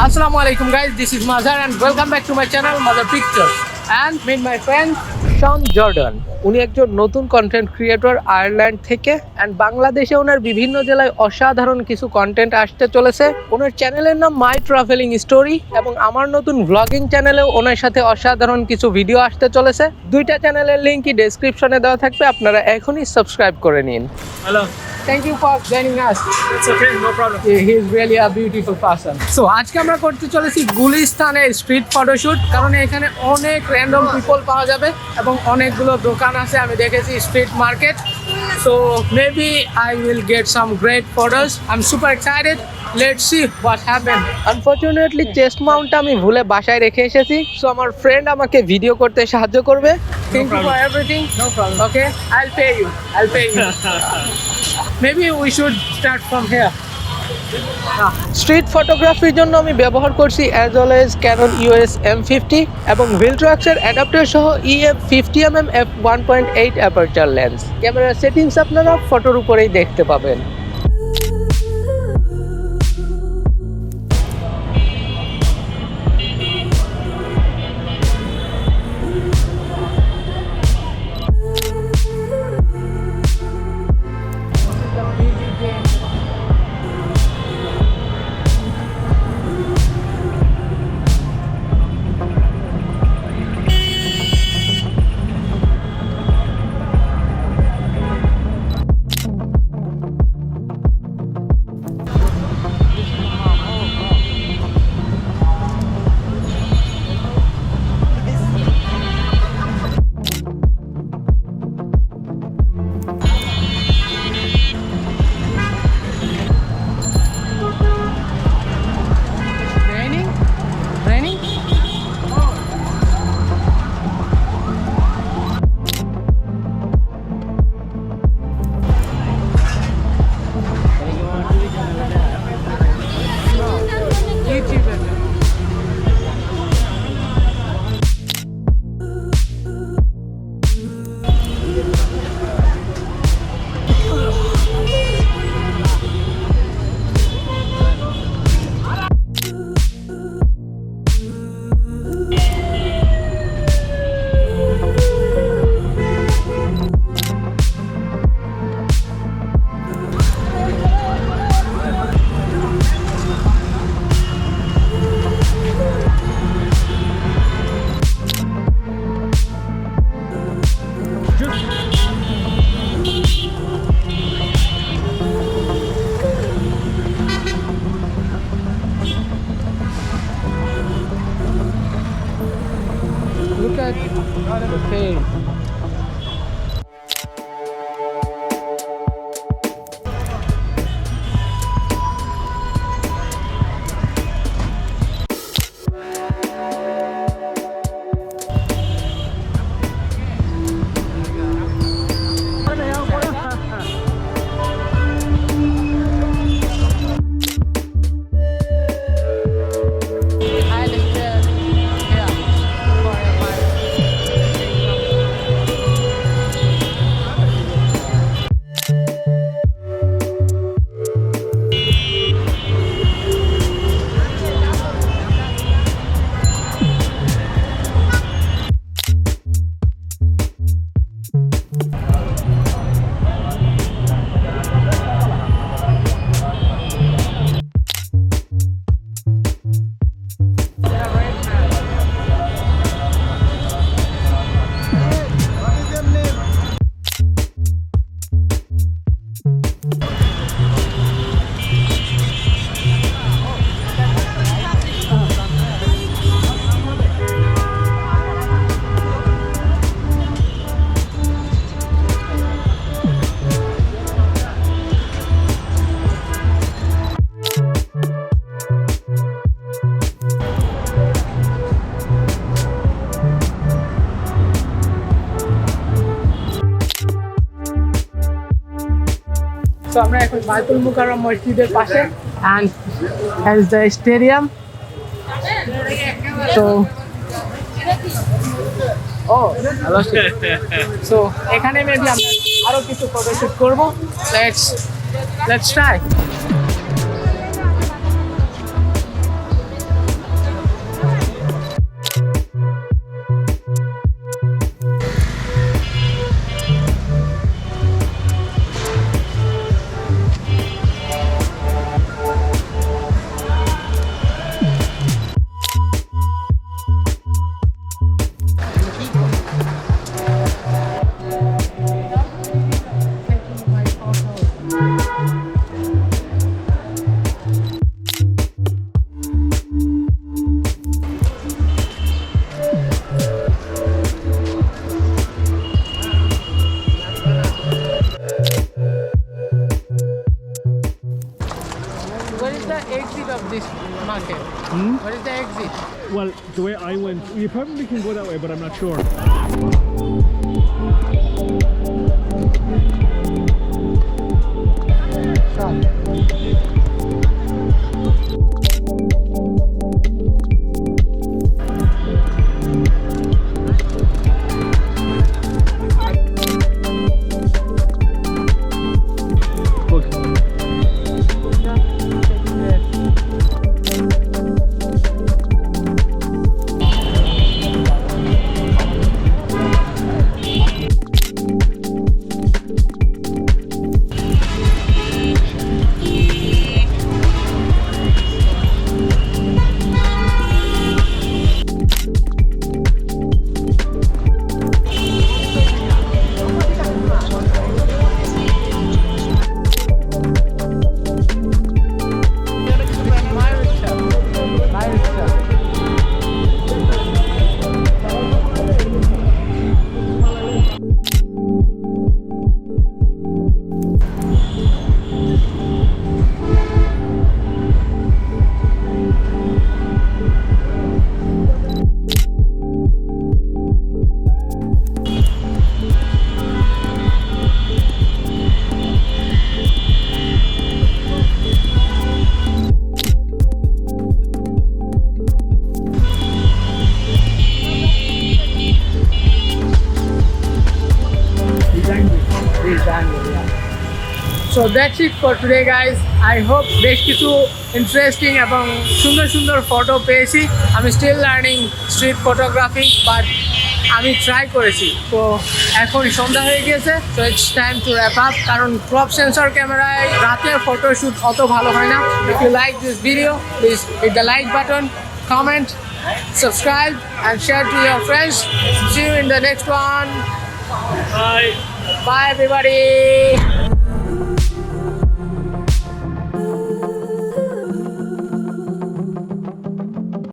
Assalamualaikum guys, this is Mazhar and welcome back to my channel Mazhar Pictures and meet my friend Sean Jordan. উনি একজন নতুন content creator Ireland থেকে and বাংলাদেশে ওনার বিভিন্ন জেলায় অসাধারণ কিছু কন্টেন্ট আসতে চলেছে। ওনার চ্যানেলের নাম মাই ট্রাভেলিং স্টোরি এবং আমার নতুন ব্লগিং চ্যানেলেও ওনার সাথে অসাধারণ কিছু ভিডিও আসতে চলেছে। দুইটা চ্যানেলের লিংকই ডেসক্রিপশনে দেওয়া থাকবে, আপনারা এখনই সাবস্ক্রাইব করে নিন। Hello. Thank you for joining us. It's okay, no problem. He is really a beautiful person. So আজকে আমরা করতে চলেছি গুলিস্তানের স্ট্রিট ফটোশুট, কারণ এখানে অনেক র্যান্ডম পিপল পাওয়া যাবে এবং অনেকগুলো দোকান আছে। আমি দেখেছি street market, so maybe I will get some great photos. I'm super excited. Let's see what happens. Unfortunately chest মাউন্টটা আমি ভুলে বাসায় রেখে এসেছি, so আমার ফ্রেন্ড আমাকে ভিডিও করতে সাহায্য করবে। Thank you for everything. No problem. Okay, I'll pay you. Maybe we should start from here. Street ফটোগ্রাফির জন্য আমি ব্যবহার করছি as always Canon EOS M50 এবং ভিলট্রাক্সের অ্যাডাপ্টার সহ EF50mm f1.8 অ্যাপারচার লেন্স। ক্যামেরার সেটিংস আপনারা ফটোর উপরেই দেখতে পাবেন। Look at the paint. So আমরা এখন বাইতুল মুকাররম মসজিদের পাশে and here is the stadium. So I lost it. So এখানে মেবি আমরা আরো কিছু ফটোশুট করব। Let's try. Where is the exit? Well, the way I went, you probably can go that way, but I'm not sure. So that's it for today guys. I hope বেশ কিছু interesting এবং সুন্দর সুন্দর photo পেয়েছি। আমি still learning street photography, but আমি try করেছি। তো এখন সন্ধ্যা হয়ে গিয়েছে, so it's time to wrap up, কারণ ক্রপ সেন্সর ক্যামেরায় রাতের ফটোশ্যুট অত ভালো হয় না। If you like this video, please hit the like button, comment, subscribe and share to your friends. See you in the next one. Bye. Bye everybody.